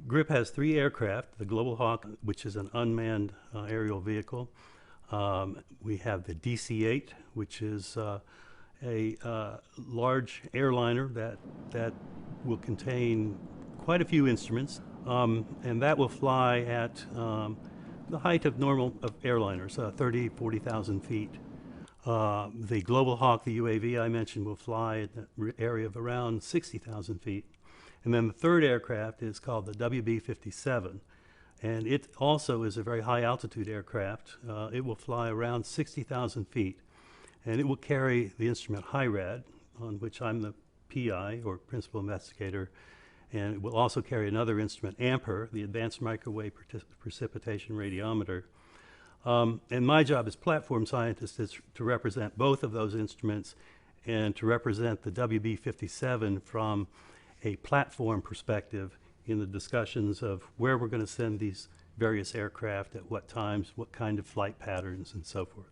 GRIP has three aircraft: the Global Hawk, which is an unmanned aerial vehicle. We have the DC-8, which is a large airliner that will contain quite a few instruments, and that will fly at the height of normal of airliners, 30, 40,000 feet. The Global Hawk, the UAV I mentioned, will fly at an area of around 60,000 feet. And then the third aircraft is called the WB-57, and it also is a very high altitude aircraft. It will fly around 60,000 feet, and it will carry the instrument HIRAD, on which I'm the PI, or principal investigator, and it will also carry another instrument, AMPER, the Advanced Microwave Precipitation Radiometer. And my job as platform scientist is to represent both of those instruments and to represent the WB-57 from a platform perspective in the discussions of where we're going to send these various aircraft, at what times, what kind of flight patterns, and so forth.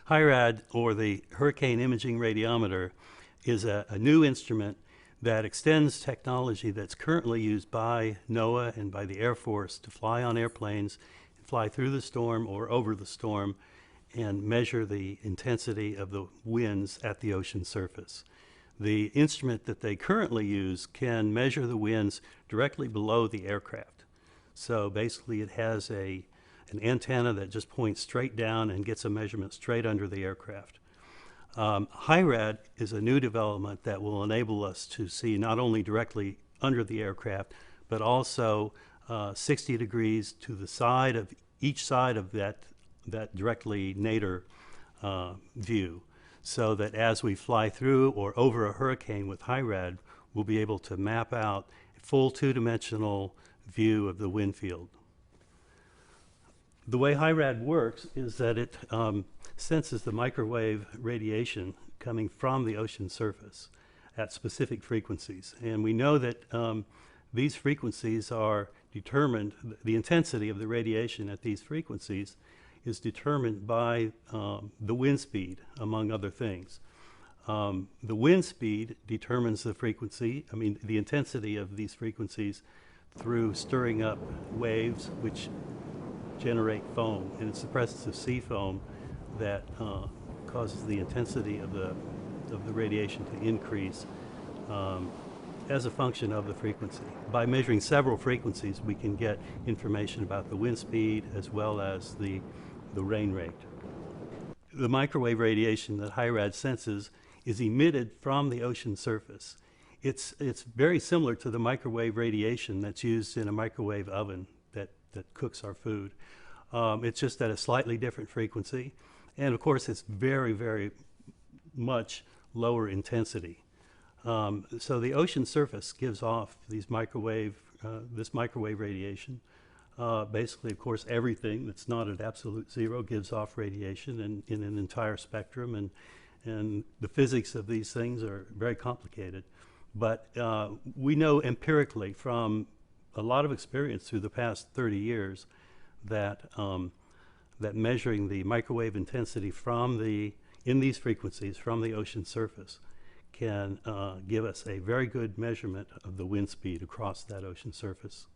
HIRAD, or the Hurricane Imaging Radiometer, is a new instrument that extends technology that's currently used by NOAA and by the Air Force to fly on airplanes, fly through the storm or over the storm, and measure the intensity of the winds at the ocean surface. The instrument that they currently use can measure the winds directly below the aircraft. So basically it has an antenna that just points straight down and gets a measurement straight under the aircraft. HIRAD is a new development that will enable us to see not only directly under the aircraft, but also 60 degrees to the side of each side of that directly nadir view, so that as we fly through or over a hurricane with HIRAD, we'll be able to map out a full two-dimensional view of the wind field. The way HIRAD works is that it senses the microwave radiation coming from the ocean surface at specific frequencies. And we know that these frequencies are determined, the intensity of the radiation at these frequencies is determined by the wind speed, among other things. The wind speed determines the frequency, the intensity of these frequencies through stirring up waves which generate foam, and it's the presence of sea foam that causes the intensity of the radiation to increase as a function of the frequency. By measuring several frequencies, we can get information about the wind speed as well as the rain rate. The microwave radiation that HIRAD senses is emitted from the ocean surface. It's very similar to the microwave radiation that's used in a microwave oven that cooks our food. It's just at a slightly different frequency, and of course it's very, very much lower intensity. So the ocean surface gives off these this microwave radiation. Basically, of course, everything that's not at absolute zero gives off radiation in an entire spectrum, and the physics of these things are very complicated. But we know empirically from a lot of experience through the past 30 years that that measuring the microwave intensity in these frequencies from the ocean surface can give us a very good measurement of the wind speed across that ocean surface.